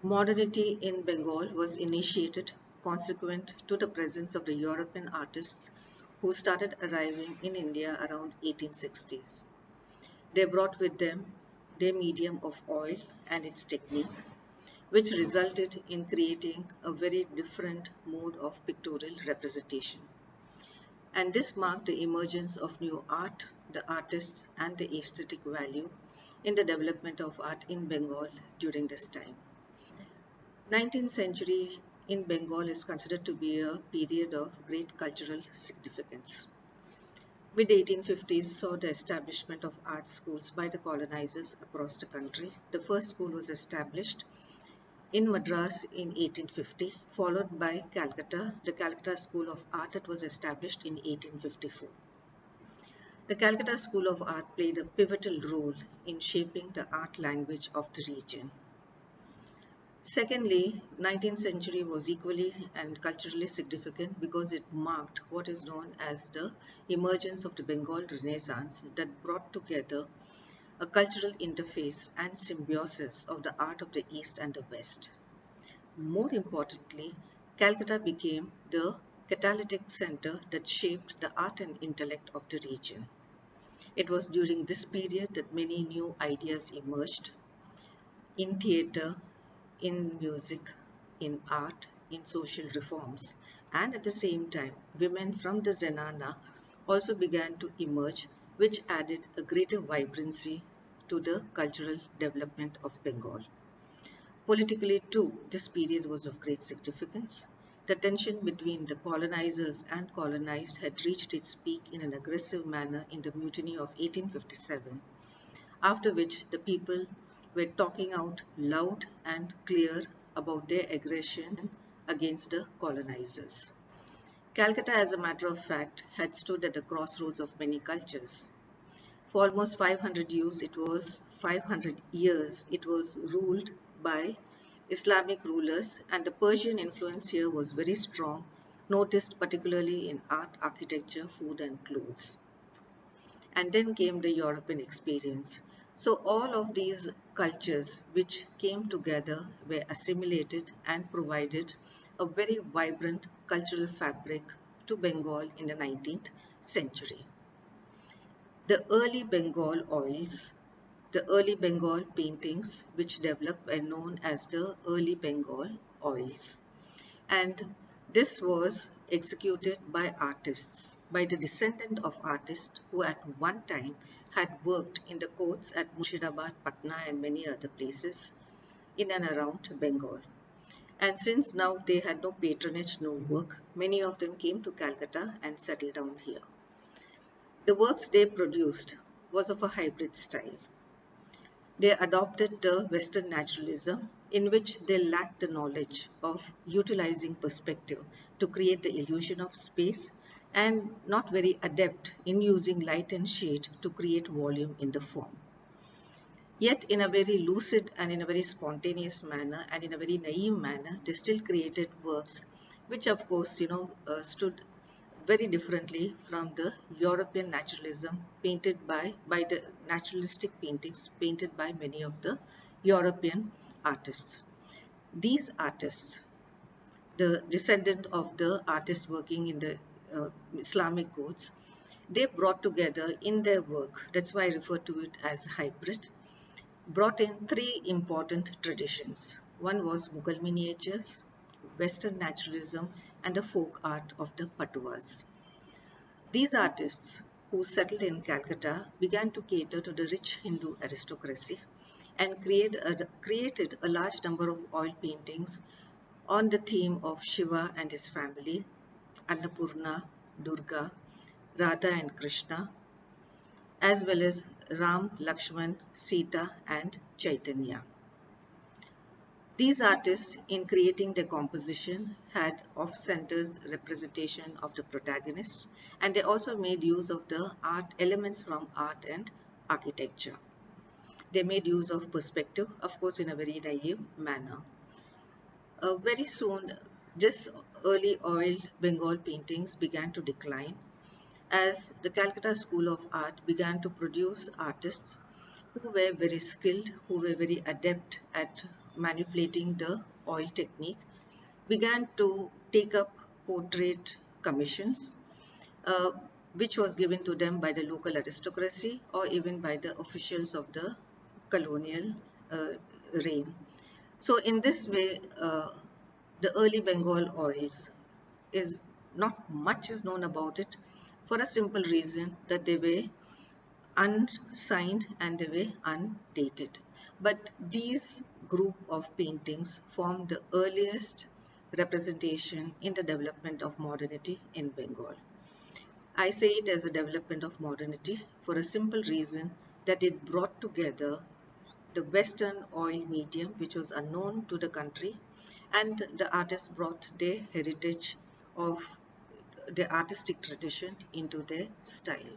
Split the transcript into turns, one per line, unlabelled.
Modernity in Bengal was initiated consequent to the presence of the European artists who started arriving in India around 1860s. They brought with them their medium of oil and its technique, which resulted in creating a very different mode of pictorial representation. And this marked the emergence of new art, the artists, and the aesthetic value in the development of art in Bengal during this time. 19th century in Bengal is considered to be a period of great cultural significance. Mid 1850s saw the establishment of art schools by the colonizers across the country. The first school was established in Madras in 1850, followed by Calcutta, the Calcutta School of Art that was established in 1854. The Calcutta School of Art played a pivotal role in shaping the art language of the region. Secondly, 19th century was equally and culturally significant because it marked what is known as the emergence of the Bengal Renaissance that brought together a cultural interface and symbiosis of the art of the East and the West. More importantly, Calcutta became the catalytic center that shaped the art and intellect of the region. It was during this period that many new ideas emerged in theatre, in music, in art, in social reforms, and at the same time, women from the Zenana also began to emerge, which added a greater vibrancy to the cultural development of Bengal. Politically, too, this period was of great significance. The tension between the colonizers and colonized had reached its peak in an aggressive manner in the Mutiny of 1857, after which the people were talking out loud and clear about their aggression against the colonizers. Calcutta, as a matter of fact, had stood at the crossroads of many cultures. For almost 500 years, it was ruled by Islamic rulers, and the Persian influence here was very strong, noticed particularly in art, architecture, food, and clothes. And then came the European experience. So all of these cultures which came together were assimilated and provided a very vibrant cultural fabric to Bengal in the 19th century. The early Bengal oils, the early Bengal paintings which developed were known as the early Bengal oils. And this was executed by artists, by the descendant of artists who at one time had worked in the courts at Murshidabad, Patna and many other places in and around Bengal. And since now they had no patronage, no work, many of them came to Calcutta and settled down here. The works they produced was of a hybrid style. They adopted the Western naturalism, in which they lacked the knowledge of utilizing perspective to create the illusion of space, and not very adept in using light and shade to create volume in the form. Yet in a very lucid and in a very spontaneous manner and in a very naive manner, they still created works which of course stood very differently from the European naturalism painted by the naturalistic paintings painted by many of the European artists. These artists, the descendant of the artists working in the Islamic courts, they brought together in their work, that's why I refer to it as hybrid, brought in three important traditions. One was Mughal miniatures, Western naturalism, and the folk art of the Patuas. These artists, who settled in Calcutta, began to cater to the rich Hindu aristocracy and created a large number of oil paintings on the theme of Shiva and his family, Annapurna, Durga, Radha and Krishna, as well as Ram, Lakshman, Sita and Chaitanya. These artists, in creating their composition, had off-centers representation of the protagonists, and they also made use of the art elements from art and architecture. They made use of perspective, of course, in a very naive manner. Very soon, this early oil Bengal paintings began to decline as the Calcutta School of Art began to produce artists who were very skilled, who were very adept at manipulating the oil technique, began to take up portrait commissions, uh, which was given to them by the local aristocracy or even by the officials of the colonial uh, reign. So in this way, the early Bengal oils is not much is known about it for a simple reason that they were unsigned and they were undated. But these group of paintings form the earliest representation in the development of modernity in Bengal. I say it as a development of modernity for a simple reason that it brought together the Western oil medium, which was unknown to the country, and the artists brought their heritage of their artistic tradition into their style.